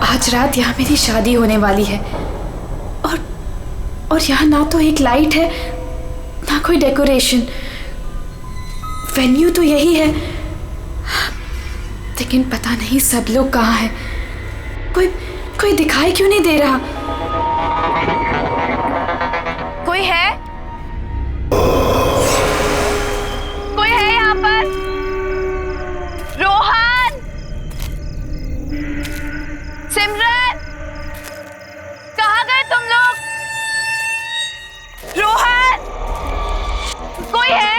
आज रात यहाँ मेरी शादी होने वाली है और यहाँ ना तो एक लाइट है ना कोई डेकोरेशन। वेन्यू तो यही है, लेकिन पता नहीं सब लोग कहाँ हैं। कोई दिखाई क्यों नहीं दे रहा? कोई है? कोई है यहाँ पर? रोहन, सिमरन, कहाँ गए तुम लोग? रोहन, कोई है?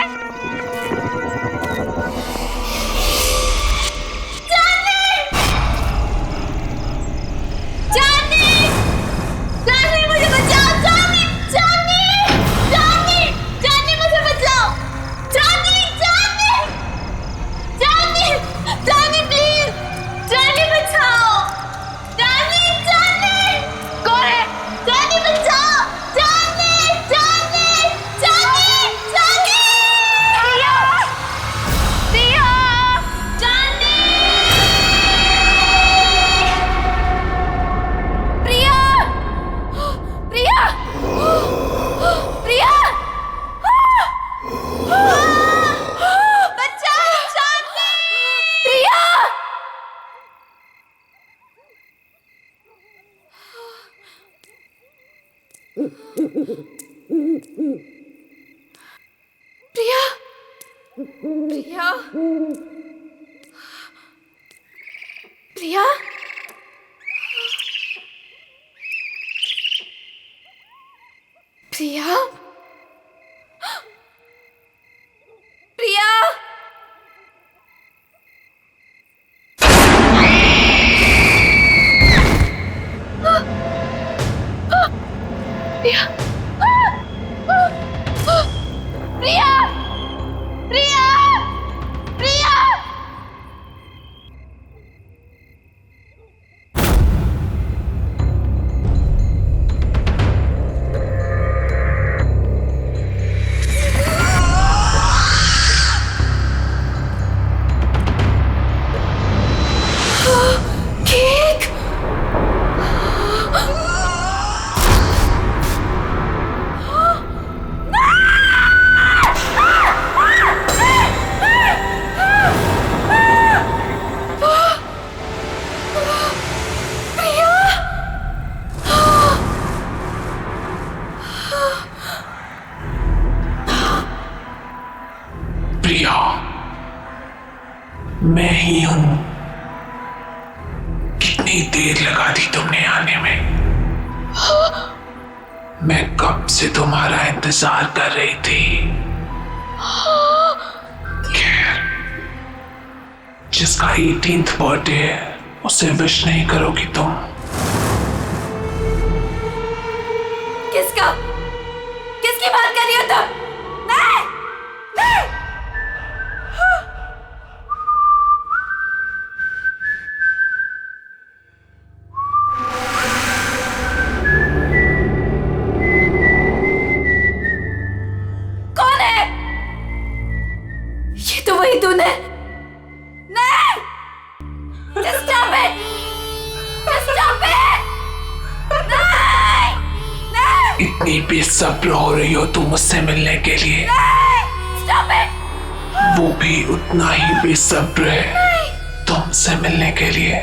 प्रिया, प्रिया, प्रिया, प्रिया, प्रिया, प्रिया, प्रिया, प्रिया, प्रिया, केक, प्रिया, मैं ही हूं। कितनी देर लगा दी तुमने आने में? मैं कब से तुम्हारा इंतजार कर रही थी। खैर, जिसका 18th बर्थडे है उसे विश नहीं करोगी तुम? किसका? किसकी बात कर रही हो तुम? नहीं, नहीं। कौन है? ये तो वही तूने। नहीं, just stop it, just stop it, नहीं, नहीं, इतनी बेसब्र हो रही हो तुम मुझसे मिलने के लिए? नहीं, stop it, वो भी उतना ही बेसब्र है तुमसे मिलने के लिए।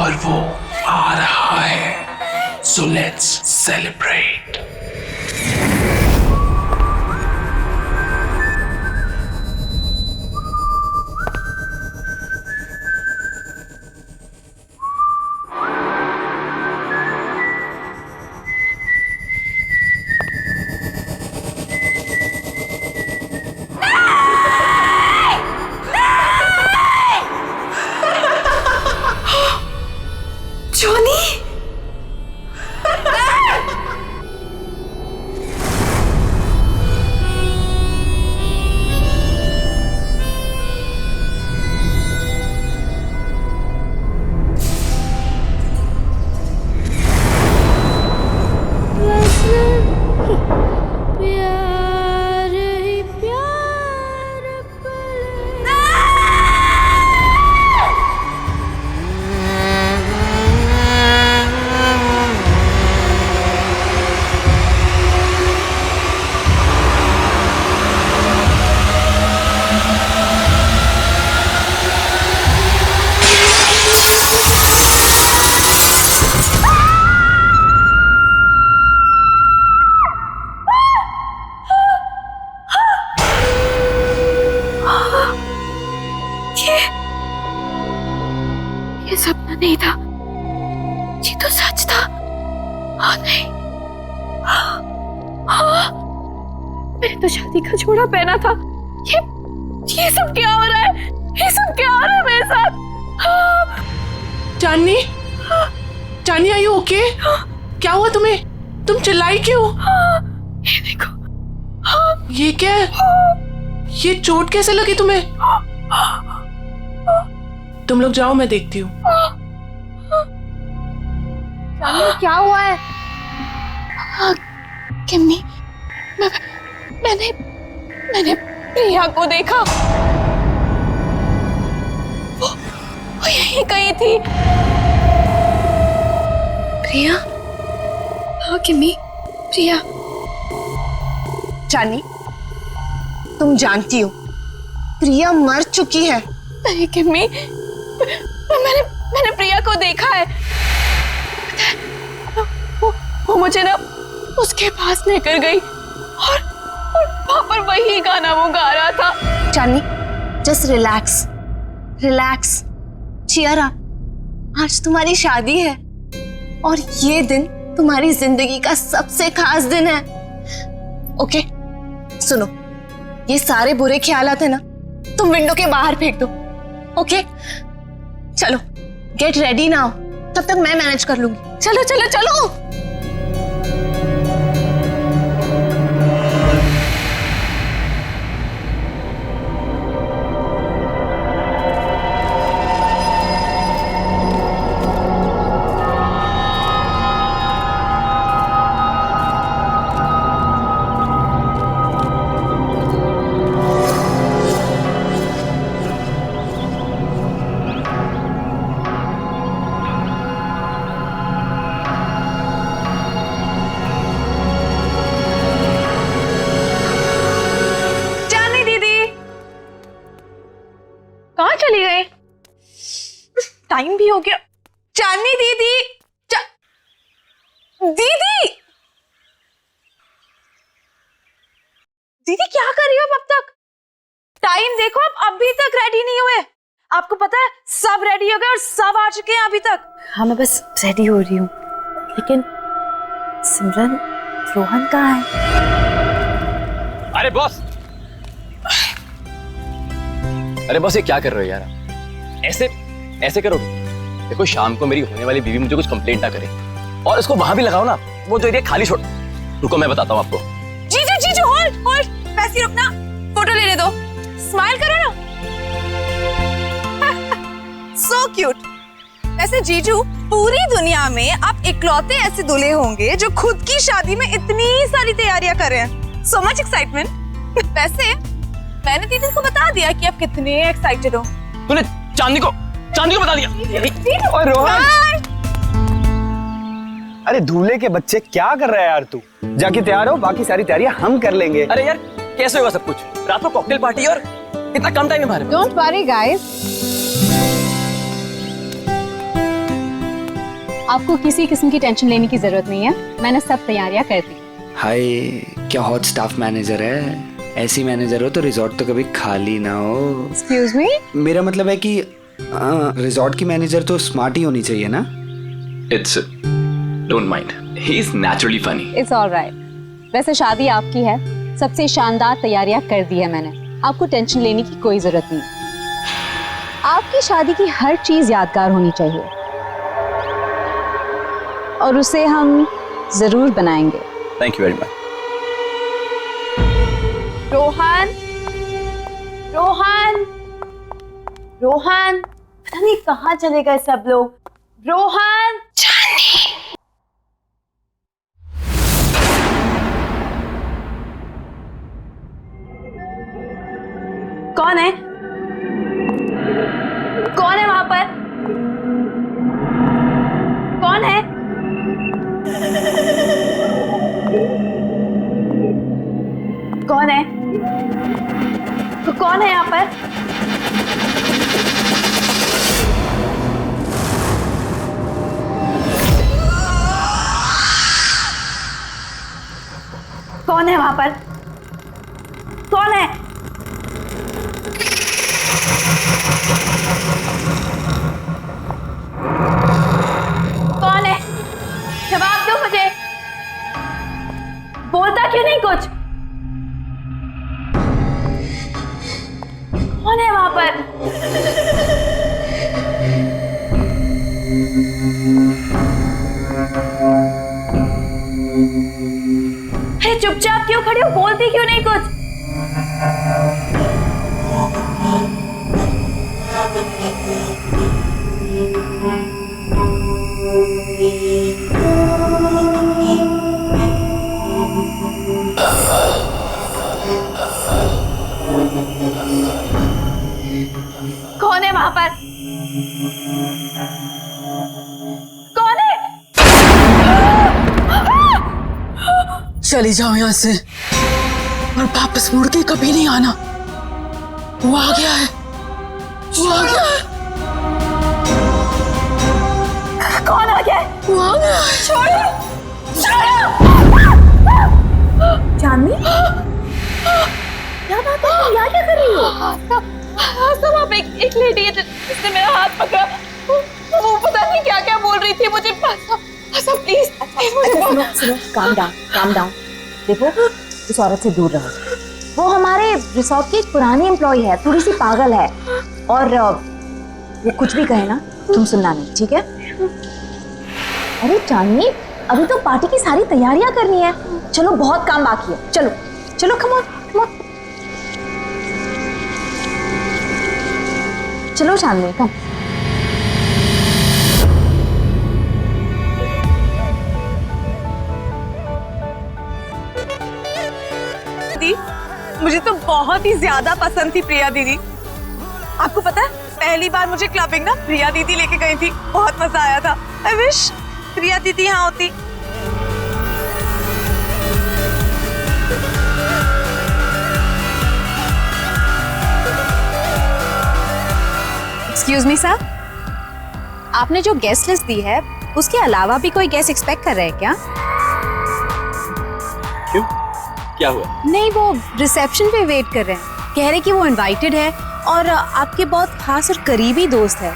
और वो आ रहा है, so let's celebrate. जोनी, ये सपना नहीं था, ये तो सच था। हाँ नहीं, हाँ, मैंने तो शादी का जोड़ा पहना था। ये सब क्या हो रहा है? ये सब क्या हो रहा है मेरे साथ? चांदनी, चांदनी आर यू ओके? क्या हुआ तुम्हें? तुम चिल्लाई क्यों? ये देखो, ये क्या है? ये चोट कैसे लगी तुम्हें? तुम लोग जाओ, मैं देखती हूँ। क्या हुआ है? किम्मी, मैंने प्रिया को देखा। वो यहीं कहीं थी। प्रिया? हाँ किम्मी, प्रिया। चांदनी, तुम जानती हो प्रिया मर चुकी है। नहीं किम्मी, मैंने प्रिया को देखा है। वो मुझे ना उसके पास लेकर गई और वहां पर वही गाना वो गा रहा था। Chandni, just relax, relax, cheer up. आज तुम्हारी शादी है और ये दिन तुम्हारी जिंदगी का सबसे खास दिन है। ओके, सुनो, ये सारे बुरे ख्यालात है ना, तुम विंडो के बाहर फेंक दो। ओके, चलो गेट रेडी नाउ, तब तक मैं मैनेज कर लूंगी। चलो चलो चलो। चली गई? टाइम भी हो गया। चांदनी दीदी, दीदी, दीदी क्या कर रही हो अब तक? टाइम देखो, आप अभी तक रेडी नहीं हुए। आपको पता है सब रेडी हो गए और सब आ चुके हैं अभी तक। हाँ, मैं बस रेडी हो रही हूँ, लेकिन सिमरन, रोहन कहाँ है? अरे बॉस, अरे बॉस, ये क्या कर रहे हो यार? ऐसे करोगे? देखो, शाम को मेरी होने वाली बीवी मुझे कुछ कंप्लेंट ना करे, और इसको वहां भी लगाओ ना, वो जो एरिया खाली छोड़। रुको, मैं बताता हूँ आपको। जीजू, होल्ड, वैसे रुकना, फोटो लेने दो, स्माइल करो ना। So cute. वैसे जीजू, पूरी दुनिया में आप इकलौते ऐसे दूल्हे होंगे जो खुद की शादी में इतनी सारी तैयारियां कर रहे हैं। So much excitement. वैसे मैंने दीदी को बता दिया कि आप कितने एक्साइटेड हो। तूने चांदनी को बता दिया? और रोहन, अरे दूल्हे के बच्चे, क्या कर रहा है यार तू? जाके तैयार हो, बाकी सारी तैयारियां हम कर लेंगे। अरे यार, कैसे होगा सब कुछ? रात को कॉकटेल पार्टी और इतना कम टाइम है हमारे पास। डोंट वरी गाइस, आपको किसी किस्म की टेंशन लेने की जरूरत नहीं है, मैंने सब तैयारियां कर दी। हाय, क्या हॉट स्टाफ मैनेजर है? ऐसी मैनेजर हो तो रिजॉर्ट तो कभी खाली ना हो। एक्सक्यूज मी, मेरा मतलब है कि रिजॉर्ट की मैनेजर तो स्मार्ट ही होनी चाहिए ना। It's don't mind, he is naturally funny. It's alright. वैसे शादी आपकी है, सबसे शानदार तैयारियां कर दी है मैंने, आपको टेंशन लेने की कोई जरूरत नहीं। आपकी शादी की हर चीज यादगार होनी चाहिए और उसे हम जरूर बनाएंगे। Thank you very much. Rohan, पता नहीं कहाँ चले गए सब लोग। रोहन, कौन है? कौन है वहां पर? कौन है? कौन है? तो कौन है यहाँ पर? कौन है वहां पर? कौन है? बोलती क्यों नहीं कुछ? कौन है वहां पर? कौन है? चली जाओ यहाँ से और वापस मुड़ के कभी नहीं आना। वो आ गया है, वो आ गया है, कौन आ गया है? वो आ गया है। छोड़ो! चांदनी, क्या बात है? तुम यहाँ क्या कर रही हो? सब आप एक लेडी है जिसने मेरा हाथ पकड़ा। वो पता नहीं क्या क्या बोल रही थी मुझे। सब प्लीज सुनो, काम डाउन। देखो, इस औरत से दूर रहो। वो हमारे रिसोर्ट की एक पुरानी एम्प्लॉय है, थोड़ी सी पागल है, और वो कुछ भी कहे ना तुम सुनना नहीं, ठीक है? अरे चांदनी, अभी तो पार्टी की सारी तैयारियां करनी है। चलो, बहुत काम बाकी है। चलो चलो, कम ऑन। चलो चांदनी, कम। दीदी, मुझे तो बहुत ही ज्यादा पसंद थी प्रिया दीदी। आपको पता है, पहली बार मुझे क्लबिंग ना प्रिया दीदी लेके गई थी। बहुत मजा आया था। आई विश प्रिया दीदी यहाँ होती। एक्सक्यूज मी सर, आपने जो गेस्ट लिस्ट दी है उसके अलावा भी कोई गेस्ट एक्सपेक्ट कर रहे हैं क्या? क्यों, क्या हुआ? नहीं, वो रिसेप्शन पे वेट कर रहे हैं। कह रहे कि वो इनवाइटेड है और आपके बहुत खास और करीबी दोस्त है।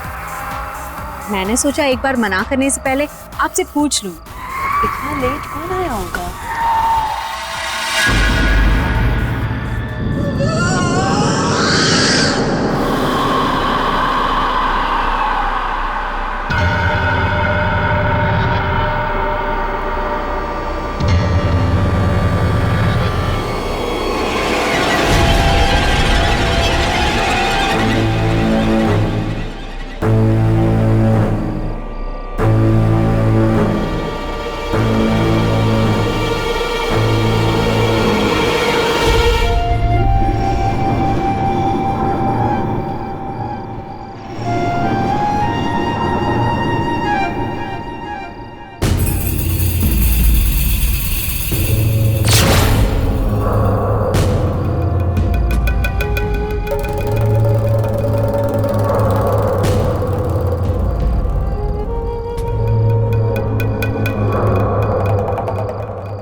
मैंने सोचा एक बार मना करने से पहले आपसे पूछ लूं। इतना लेट कौन आया होगा?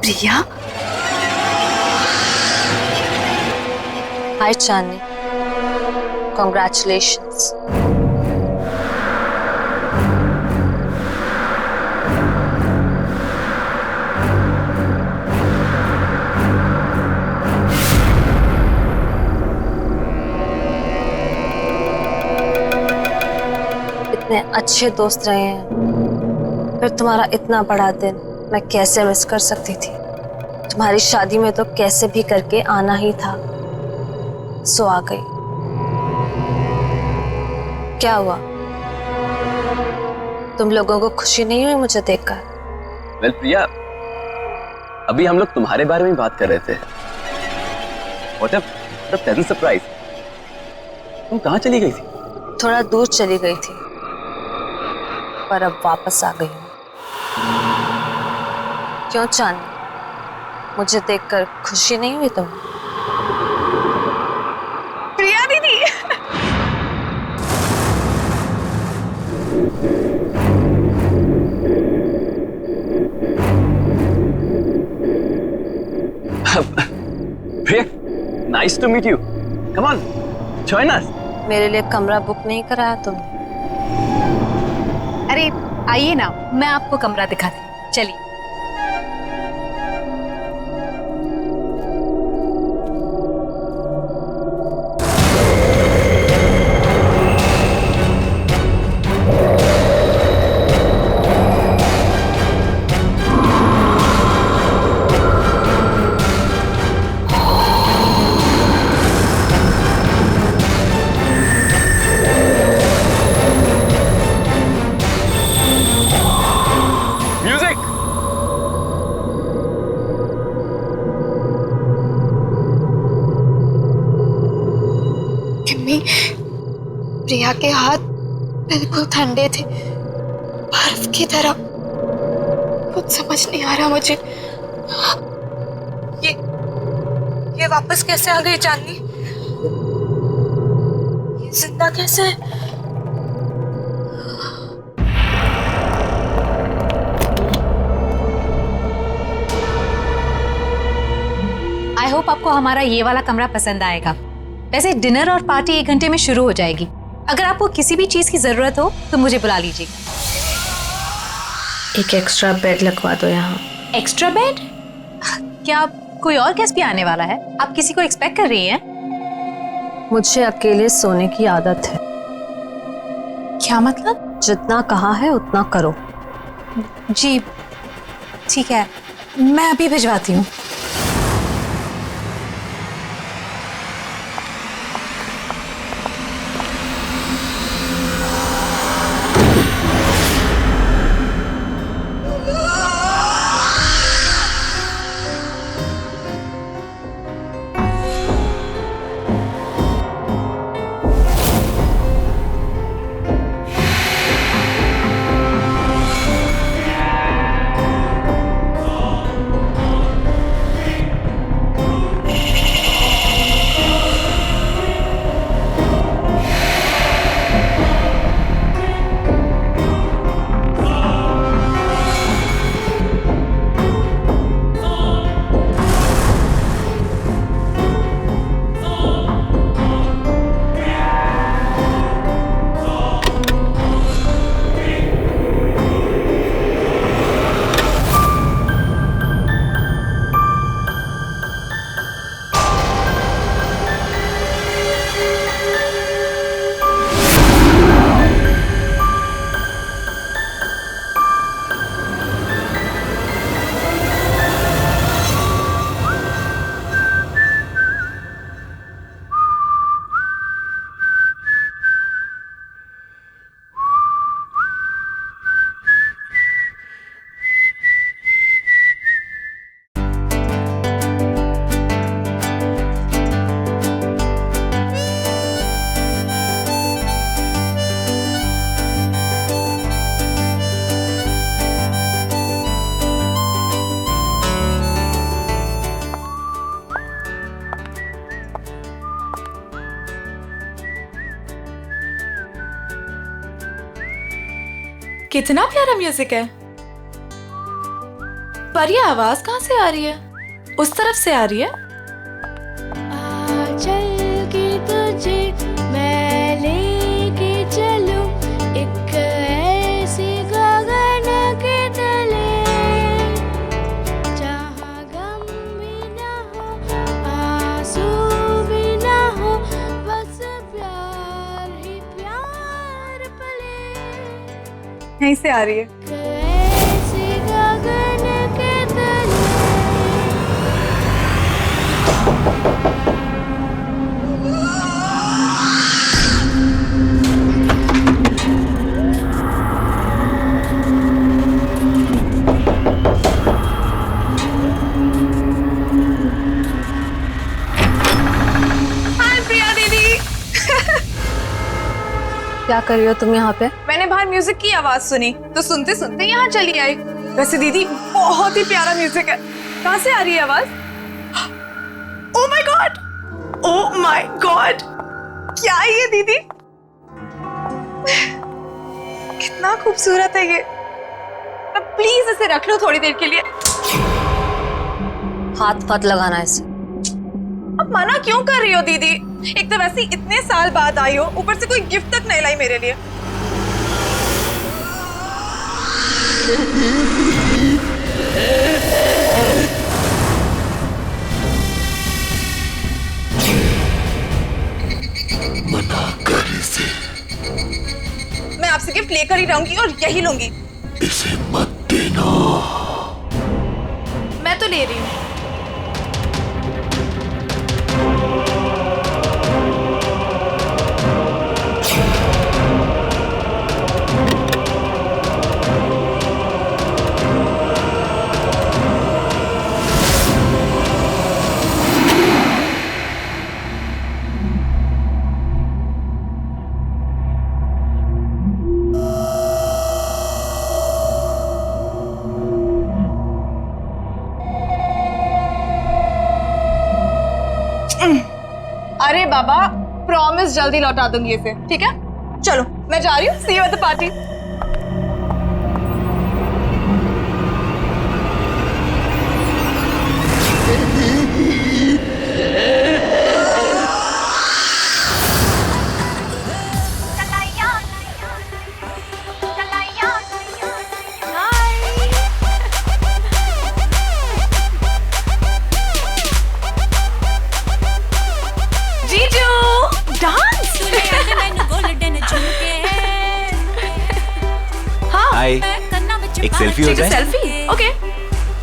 प्रिया? Hi Chani, congratulations. इतने अच्छे दोस्त रहे हैं, फिर तुम्हारा इतना बड़ा दिन मैं कैसे मिस कर सकती थी। तुम्हारी शादी में तो कैसे भी करके आना ही था, सो आ गई। क्या हुआ, तुम लोगों को खुशी नहीं हुई मुझे देखकर? वेल प्रिया, अभी हम लोग तुम्हारे बारे में बात कर रहे थे। What a pleasant surprise। तुम कहाँ चली गई थी? थोड़ा दूर चली गई थी, पर अब वापस आ गई हूँ। क्यों चांदी, मुझे देखकर खुशी नहीं हुई तुम्हें? प्रिया दीदी, Priya, nice to meet you. Come on, join us. मेरे लिए कमरा बुक नहीं कराया तुमने? अरे आइए ना, मैं आपको कमरा दिखाती हूँ। चलिए। प्रिया के हाथ बिल्कुल ठंडे थे, बर्फ की तरह। कुछ समझ नहीं आ रहा मुझे। ये वापस कैसे आ गई चांदनी? ये जिंदा कैसे है? आई होप आपको हमारा ये वाला कमरा पसंद आएगा। वैसे डिनर और पार्टी 1 घंटे में शुरू हो जाएगी। अगर आपको किसी भी चीज की जरूरत हो तो मुझे बुला लीजिएगा। एक एक्स्ट्रा बेड लगवा दो यहाँ। Extra bed? क्या कोई और गेस्ट भी आने वाला है? आप किसी को एक्सपेक्ट कर रही हैं? मुझे अकेले सोने की आदत है। क्या मतलब? जितना कहा है उतना करो। जी ठीक है, मैं अभी भिजवाती हूँ। कितना प्यारा म्यूजिक है। पर ये आवाज कहाँ से आ रही है? उस तरफ से आ रही है। चल के तुझे मैं लेके चलूं एक ऐसी गगन के तले, जहाँ गम भी ना हो आंसू भी ना हो, बस प्यार ही प्यार पले। यहीं से आ रही है। ऐसी गगन के तले। हाय प्रिया दीदी। क्या कर रही हो तुम यहाँ पे? मैंने बाहर म्यूजिक की आवाज सुनी तो सुनते सुनते यहाँ चली आई। वैसे दीदी बहुत ही प्यारा म्यूजिक है। कहाँ से आ रही है आवाज? Oh my God, oh my God, क्या है ये दीदी? कितना खूबसूरत है ये। अब प्लीज इसे रख लो थोड़ी देर के लिए। हाथ मत लगाना इसे। अब मना क्यों कर रही हो दीदी? एक तो वैसे ही इतने साल बाद आई हो, ऊपर से कोई गिफ्ट तक नहीं लाई मेरे लिए। मना कर इसे, मैं आपसे गिफ्ट लेकर ही रहूंगी और यही लूंगी। इसे मत देना। मैं तो ले रही हूँ। बाबा प्रॉमिस जल्दी लौटा दूंगी इसे, ठीक है? चलो मैं जा रही हूँ, सी यू एट द पार्टी। हाय, एक सेल्फी हो जाए? सेल्फी? ओके,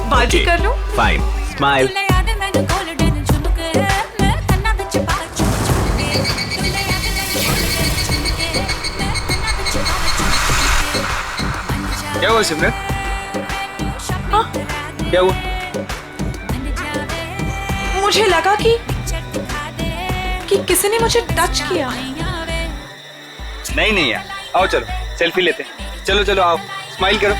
बात भी कर लूं? Fine, smile. क्या हुआ सिमरन? क्या हुआ? मुझे लगा कि किसी ने मुझे टच किया। नहीं यार, आओ चलो सेल्फी लेते हैं। चलो चलो आओ, स्माइल करो।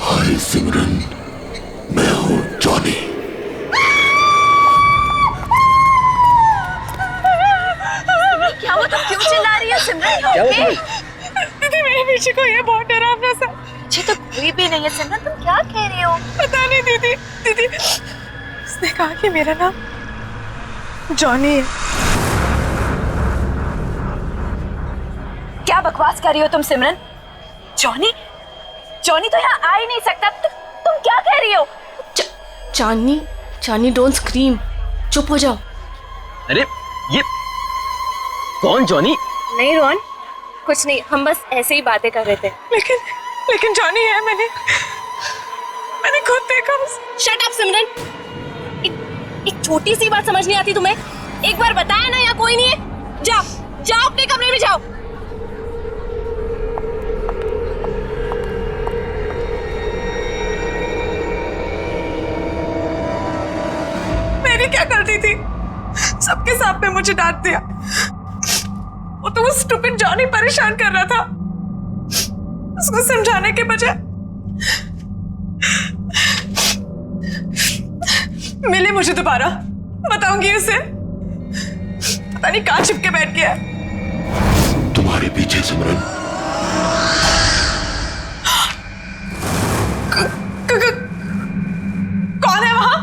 हाय सिमरन, मैं हूँ जॉनी। क्या हुआ, तुम क्यों चिल्ला रही है सिमरन? दीदी मेरे पीछे कोई है, बहुत डरावना सा। पीछे तो कोई भी नहीं है सिमरन, तुम क्या कह रही हो? पता नहीं दीदी उसने कहा कि मेरा नाम जॉनी है। क्या बकवास कर रही हो तुम सिमरन? जॉनी तो यहाँ आ ही नहीं सकता। तुम क्या कह रही हो? चांदनी डोंट स्क्रीम, चुप हो जाओ। अरे ये कौन जॉनी? नहीं रोहन, कुछ नहीं, हम बस ऐसे ही बातें कर रहे थे। लेकिन जॉनी है, मैंने खुद देखा। शट अप सिमरन, एक छोटी सी बात समझ नहीं आती तुम्हें? एक बार बताया ना यहाँ कोई नहीं है। जाओ अपने कमरे में जाओ। मैंने क्या गलती थी? सबके सामने मुझे डांट दिया। वो तो वो स्टूपिड जॉनी परेशान कर रहा था। उसको समझाने के बजाय मिले मुझे दोबारा, बताऊंगी उसे। पता नहीं कहाँ छिपके बैठ गया। तुम्हारे पीछे सिमरन। कौन है वहां?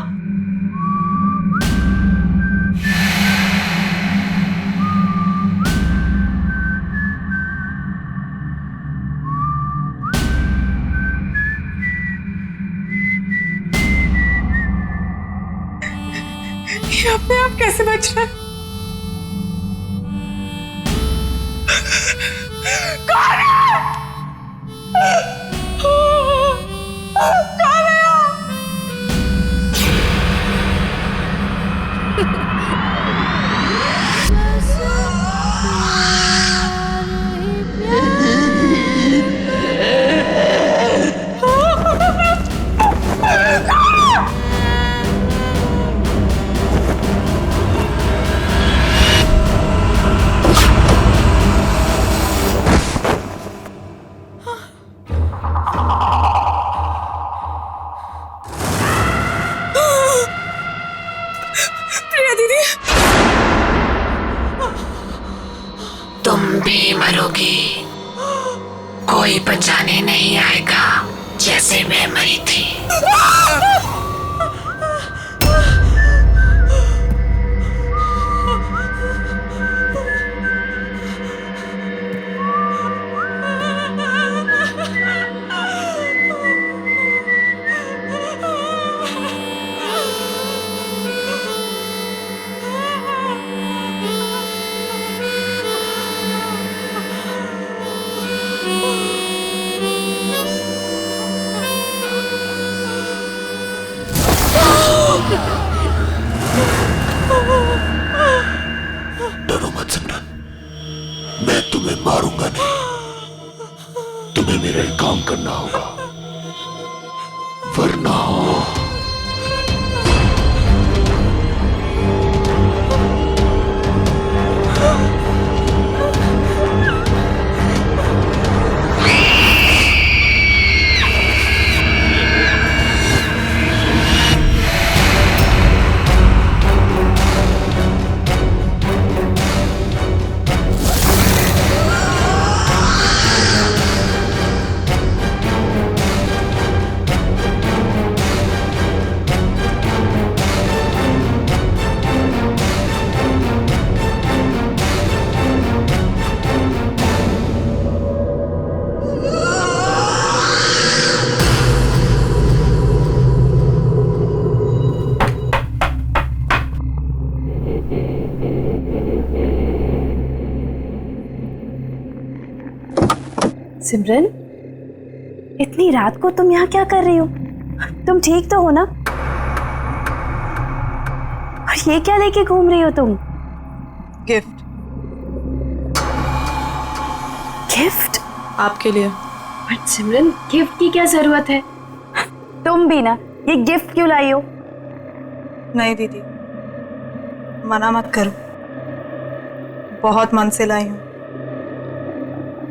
ये अपने आप कैसे बच रहा है? कौन है? कौन है? प्रिया दीदी, तुम भी मरोगी, कोई बचाने नहीं आएगा, जैसे मैं मरी थी। डरो मत सिमरन, मैं तुम्हें मारूंगा नहीं। तुम्हें मेरा एक काम करना होगा, वरना सिमरन, इतनी रात को तुम यहाँ क्या कर रही हो? तुम ठीक तो हो ना? और ये क्या लेके घूम रही हो तुम? गिफ्ट। गिफ्ट? आपके लिए। बट सिमरन, गिफ्ट की क्या जरूरत है? तुम भी ना, ये गिफ्ट क्यों लाई हो? नहीं दीदी, मना मत करो, बहुत मन से लाई हूँ।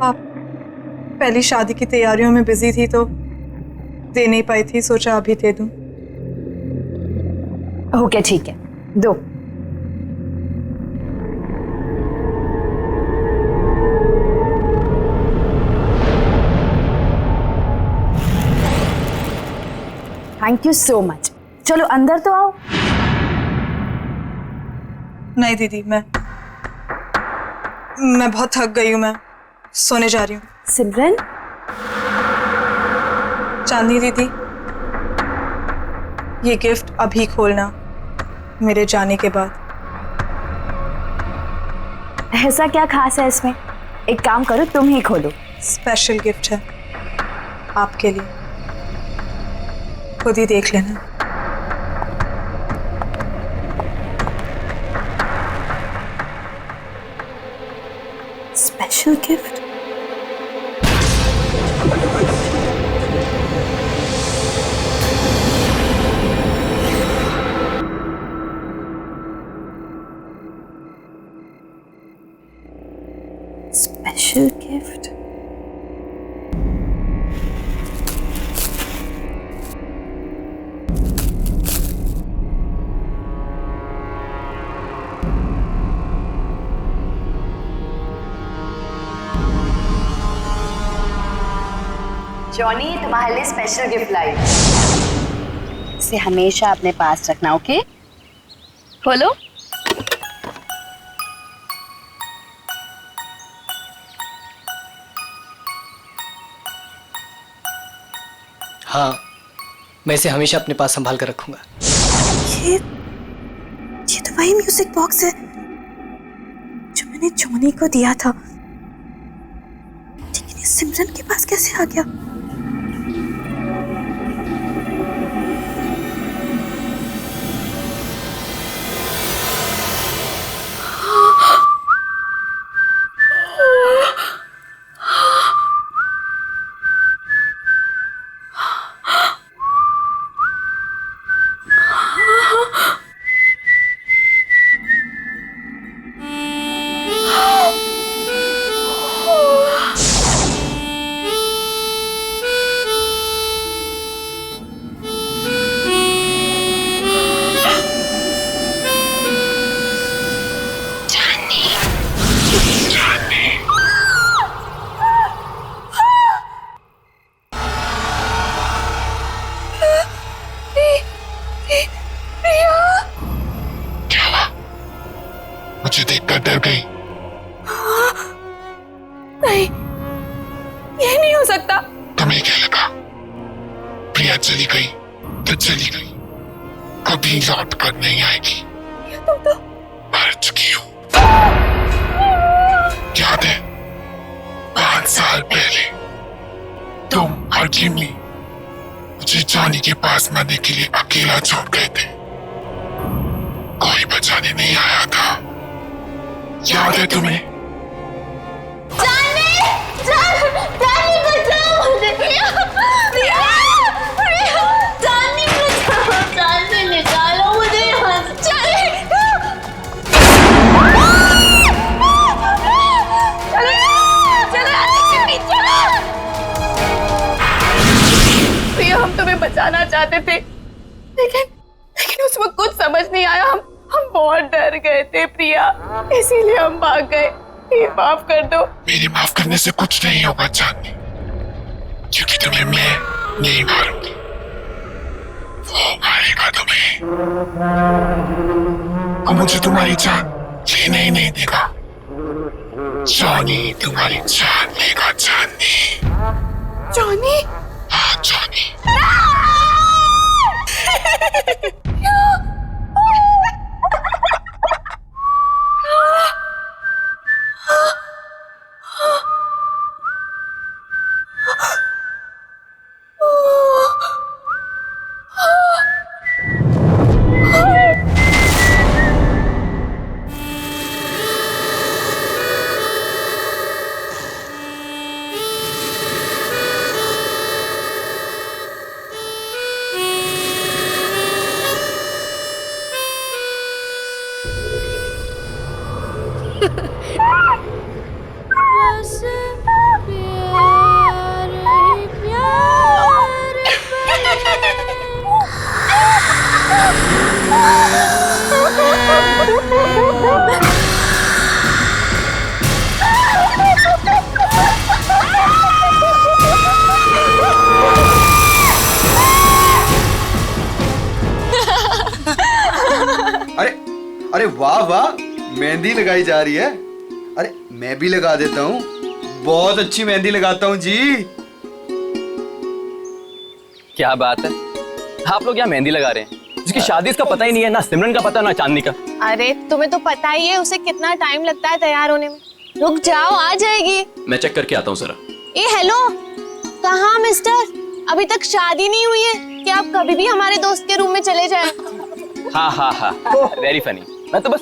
आप पहली शादी की तैयारियों में बिजी थी तो दे नहीं पाई थी, सोचा अभी दे दूं। ओके ठीक है, दो। Thank you so much. चलो अंदर तो आओ। नहीं दीदी, मैं बहुत थक गई हूँ, मैं सोने जा रही हूँ। सिमरन, चांदनी दीदी, ये गिफ्ट अभी खोलना, मेरे जाने के बाद। ऐसा क्या खास है इसमें? एक काम करो, तुम ही खोलो। स्पेशल गिफ्ट है आपके लिए, खुद ही देख लेना। Special gift? Special gift? Johnny, तुम्हारे लिए स्पेशल गिफ्ट लाई। इसे हमेशा अपने पास रखना, ओके? खोलो। हाँ, मैं इसे हमेशा अपने पास संभाल कर रखूंगा। ये तो वही म्यूजिक बॉक्स है जो मैंने जॉनी को दिया था, लेकिन ये सिमरन के पास कैसे आ गया? मुझे देखकर डर गई। नहीं, ये नहीं हो सकता। तुम्हें क्या लगा प्रिया चली गई तो चली गई, कभी लौट कर नहीं आएगी। तुम तो मर चुकी हो। याद है 5 साल पहले तुम और जिमी मुझे जॉनी के पास मरने के लिए अकेला छोड़ गए थे, कोई बचाने नहीं आया था। याद है तुम्हें? निकालो मुझे यहाँ से। प्रिया, हम तुम्हें बचाना चाहते थे, लेकिन उस वक्त कुछ समझ नहीं आया। हम बहुत डर गए थे प्रिया, इसीलिए हम भाग गए। ये माफ कर दो। मेरे माफ करने से कुछ नहीं होगा चांदनी, क्योंकि तुम्हें मैं नहीं मारूंगी, वो मारेगा तुम्हें। और मुझे तुम्हारी जान लेने ही नहीं देगा। जॉनी तुम्हारी जान लेगा। चांदनी। जॉनी? हाँ जॉनी। अरे वाह वाह, मेहंदी लगाई जा रही है। अरे मैं भी लगा देता हूँ, बहुत अच्छी मेहंदी लगाता हूँ जी। क्या बात है, आप लोग यहाँ मेहंदी लगा रहे हैं? जिसकी शादी इसका पता ही नहीं है, ना सिमरन का पता ना चांदनी का। अरे तुम्हें तो पता ही है उसे कितना टाइम लगता है तैयार होने में। रुक जाओ, आ जाएगी। मैं चेक करके आता हूँ जरा। ए हेलो, कहाँ मिस्टर? अभी तक शादी नहीं हुई है कि आप कभी भी हमारे दोस्त के रूम में चले जाएं? हाँ हाँ हाँ, वेरी फनी। मैं तो बस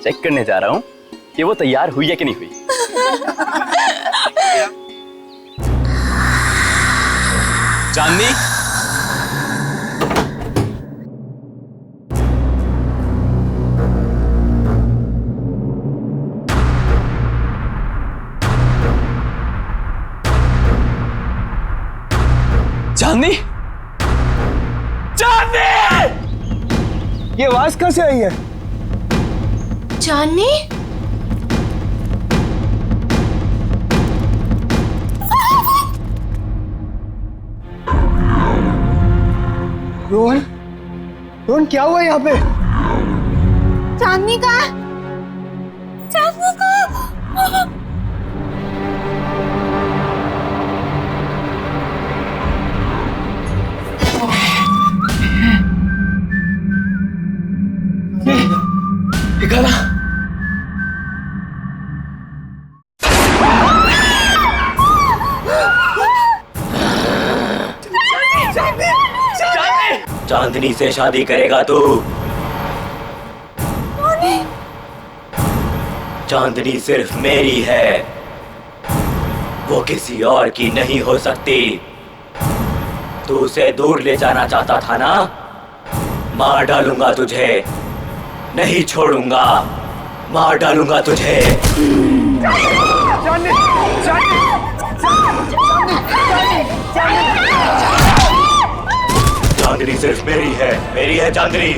चेक करने जा रहा हूँ कि वो तैयार हुई है कि नहीं हुई। चांदनी, चांदनी, चांदनी! ये आवाज कहाँ से आई है? चांदनी? रोहन, रोहन क्या हुआ यहाँ पे? चांदनी कहाँ? चांदनी कहाँ? निकाला। चांदनी से शादी करेगा तू? चांदनी सिर्फ मेरी है, वो किसी और की नहीं हो सकती। तू उसे दूर ले जाना चाहता था ना? मार डालूंगा तुझे, नहीं छोड़ूंगा, मार डालूंगा तुझे। चांदनी सिर्फ मेरी है चांदनी।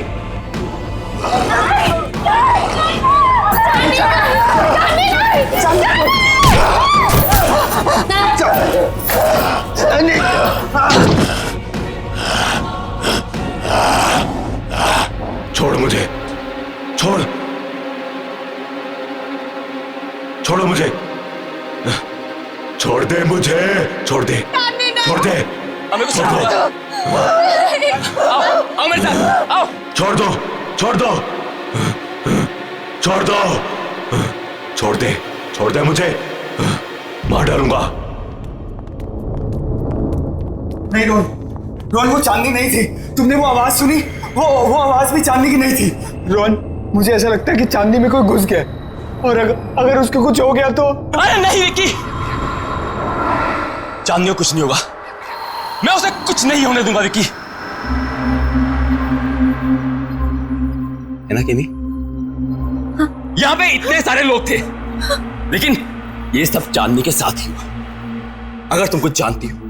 छोड़ मुझे, छोड़, छोड़ो मुझे, छोड़ दे मुझे, छोड़ दे, छोड़ दे, छोड़ दो, आओ मेरे साथ, आओ। छोड़ दो, छोड़ दो, छोड़ दो, छोड़ दे मुझे, मार डालूंगा। नहीं रोहन, रोहन वो चांदनी नहीं थी। तुमने वो आवाज सुनी? वो आवाज भी चांदनी की नहीं थी। रोहन, मुझे ऐसा लगता है कि चांदनी में कोई घुस गया, और अगर उसको कुछ हो गया तो। अरे नहीं विक्की, चांदनी को कुछ नहीं होगा, मैं उसे कुछ नहीं होने दूंगा विक्की। है ना केमी? हाँ। यहाँ पे इतने सारे लोग थे, लेकिन ये सब चांदनी के साथ ही हुआ। अगर तुम कुछ जानती हो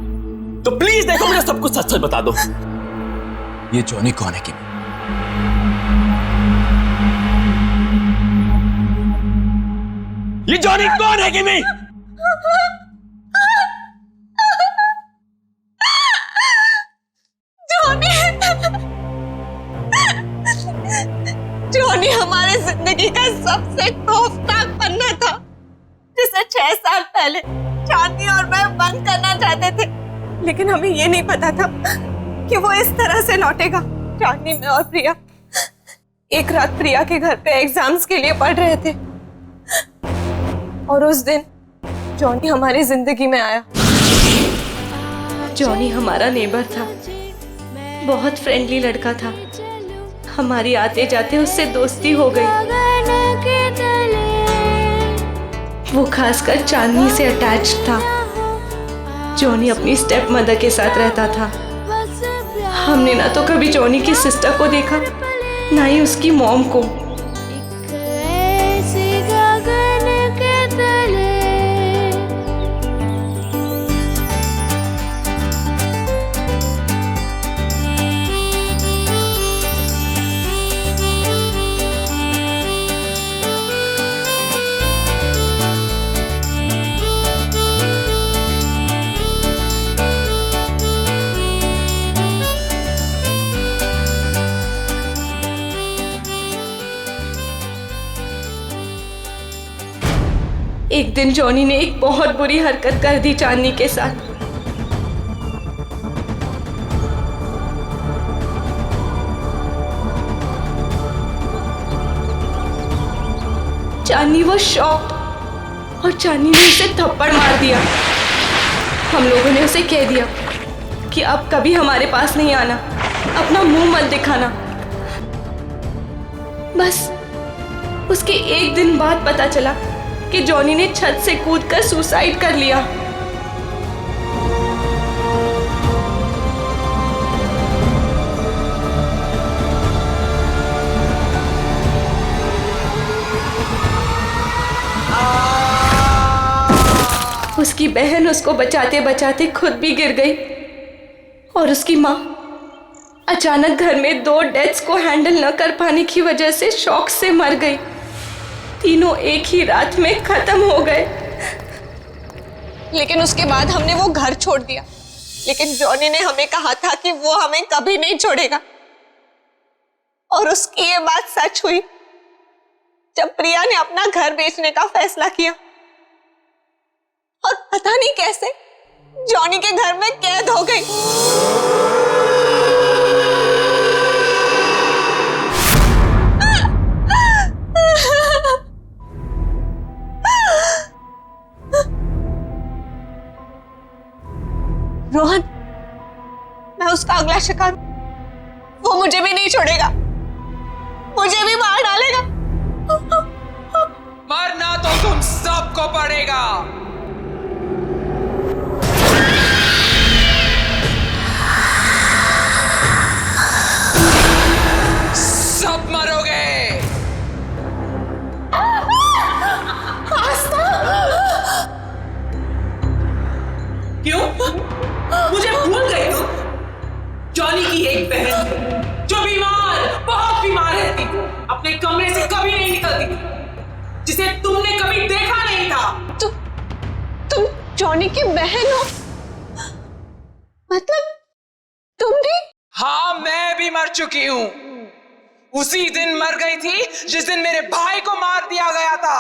तो प्लीज देखो, मुझे सब कुछ सच सच बता दो। ये जॉनी कौन है केमी? ये जॉनी कौन है केमी? जॉनी हमारे जिंदगी का सबसे खौफनाक पन्ना था, जिसे 6 साल पहले चांदनी और मैं बंद करना चाहते थे, लेकिन हमें ये नहीं पता था कि वो इस तरह से लौटेगा। चांदनी, मैं और प्रिया एक रात प्रिया के घर पे एग्जाम्स के लिए पढ़ रहे थे, और उस दिन जॉनी हमारी जिंदगी में आया। जॉनी हमारा नेबर था, बहुत फ्रेंडली लड़का था। हमारी आते जाते उससे दोस्ती हो गई। वो खासकर चांदनी से अटैच था। जॉनी अपनी स्टेप मदर के साथ रहता था। हमने ना तो कभी जॉनी की सिस्टर को देखा, ना ही उसकी मॉम को। एक दिन जॉनी ने एक बहुत बुरी हरकत कर दी चांदनी के साथ। चांदनी वो शॉक्ड और चांदनी ने उसे थप्पड़ मार दिया। हम लोगों ने उसे कह दिया कि अब कभी हमारे पास नहीं आना, अपना मुंह मत दिखाना। बस उसके एक दिन बाद पता चला कि जॉनी ने छत से कूदकर सुसाइड कर लिया। उसकी बहन उसको बचाते बचाते खुद भी गिर गई और उसकी माँ अचानक घर में 2 डेथ्स को हैंडल न कर पाने की वजह से शॉक से मर गई। तीनों एक ही रात में खत्म हो गए। लेकिन उसके बाद हमने वो घर छोड़ दिया, लेकिन जॉनी ने हमें कहा था कि वो हमें कभी नहीं छोड़ेगा। और उसकी ये बात सच हुई जब प्रिया ने अपना घर बेचने का फैसला किया और पता नहीं कैसे जॉनी के घर में कैद हो गई। रोहन, मैं उसका अगला शिकार, वो मुझे भी नहीं छोड़ेगा, मुझे भी मार डालेगा। मरना तो तुम सबको पड़ेगा। सब मरोगे। क्यों? मुझे भूल गई तुम? जॉनी की एक बहन जो बीमार, बहुत बीमार रहती थी, अपने कमरे से कभी नहीं निकलती थी, जिसे तुमने कभी देखा नहीं था। तुम जॉनी की बहन हो? मतलब तुम भी? हाँ, मैं भी मर चुकी हूँ। उसी दिन मर गई थी जिस दिन मेरे भाई को मार दिया गया था।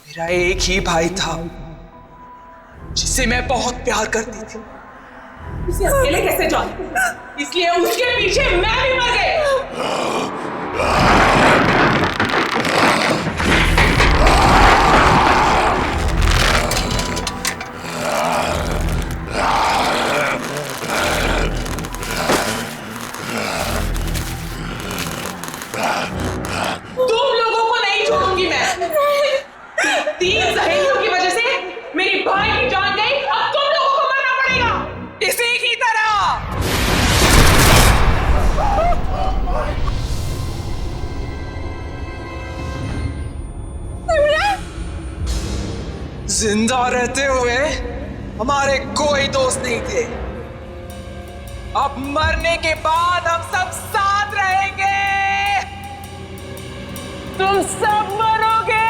मेरा एक ही भाई था जिसे मैं बहुत प्यार करती थी। उसे अकेले कैसे जाऊं? इसलिए उसके पीछे मैं भी मर गई। तुम लोगों को नहीं छोड़ूंगी मैं। 3 सहेलियों की वजह से मेरी भाई की जान गई, अब तुम लोगों को मरना पड़ेगा इसी की तरह। जिंदा रहते हुए हमारे कोई दोस्त नहीं थे। अब मरने के बाद हम सब साथ रहेंगे। तुम सब मरोगे।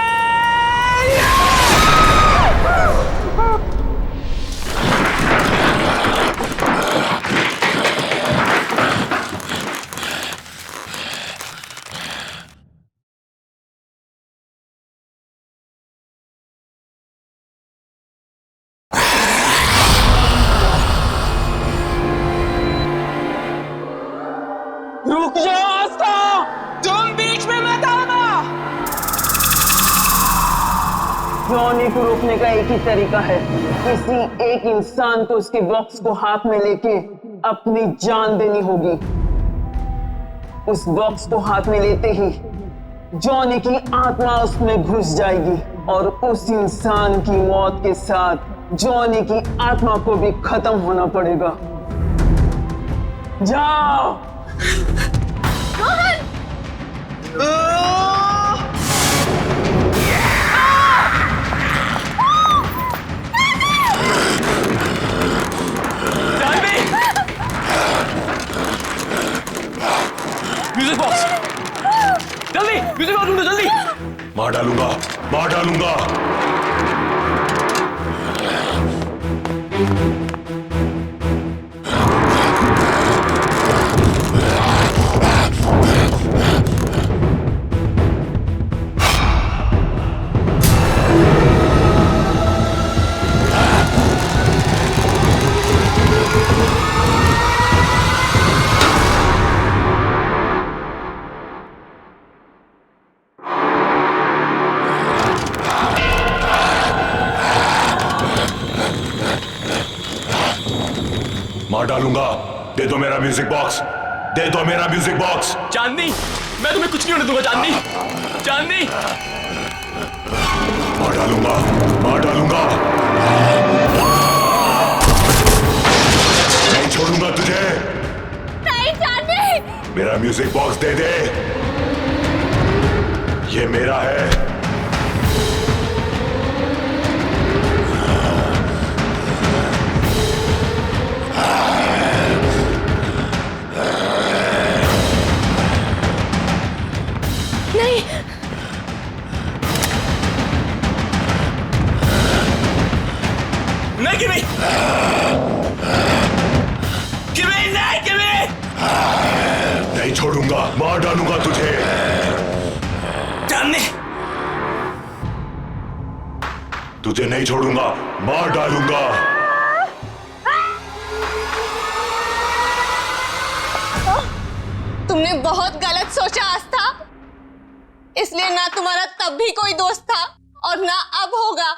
रुक जाओ आस्था, तुम बीच में मत आना। जॉनी को रोकने का एक ही तरीका है, किसी एक इंसान को उसके बॉक्स को हाथ में लेके अपनी जान देनी होगी। उस बॉक्स को हाथ में लेते ही जॉनी की आत्मा उसमें घुस जाएगी और उस इंसान की मौत के साथ जॉनी की आत्मा को भी खत्म होना पड़ेगा। जाओ। म्यूजिक बॉक्स, जल्दी म्यूजिक बॉक्स ढूंढो, जल्दी। मार डालूंगा, मार डालूंगा। मार डालूंगा। दे दो मेरा म्यूजिक बॉक्स, दे दो मेरा म्यूजिक बॉक्स। चांदनी, मैं तुम्हें कुछ नहीं होने दूंगा चांदनी। चांदनी, मार डालूंगा, मार डालूंगा। नहीं छोड़ूंगा तुझे। नहीं चांदनी। मेरा म्यूजिक बॉक्स दे दे, ये मेरा है। नहीं, नहीं किमी, किमी नहीं, किमी नहीं छोड़ूंगा, मार डालूंगा तुझे। चांदनी, तुझे नहीं छोड़ूंगा, मार डालूंगा। तुमने बहुत गलत सोचा आस्था, इसलिए ना तुम्हारा तब भी कोई दोस्त था और ना अब होगा।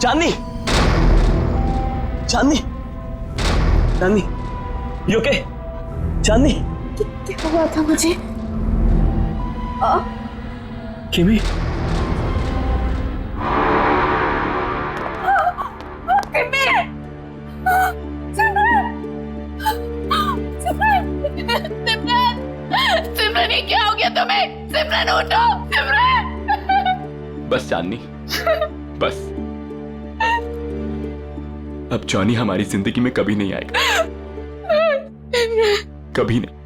चांदनी, चांदनी, चांदनी, यू ओके? चांदनी, क्या हुआ था मुझे? किमी, सिमरन, ये क्या हो गया तुम्हें? सिमरन उठो, सिमरन। बस चांदनी, बस। अब जॉनी हमारी जिंदगी में कभी नहीं आएगा, कभी नहीं।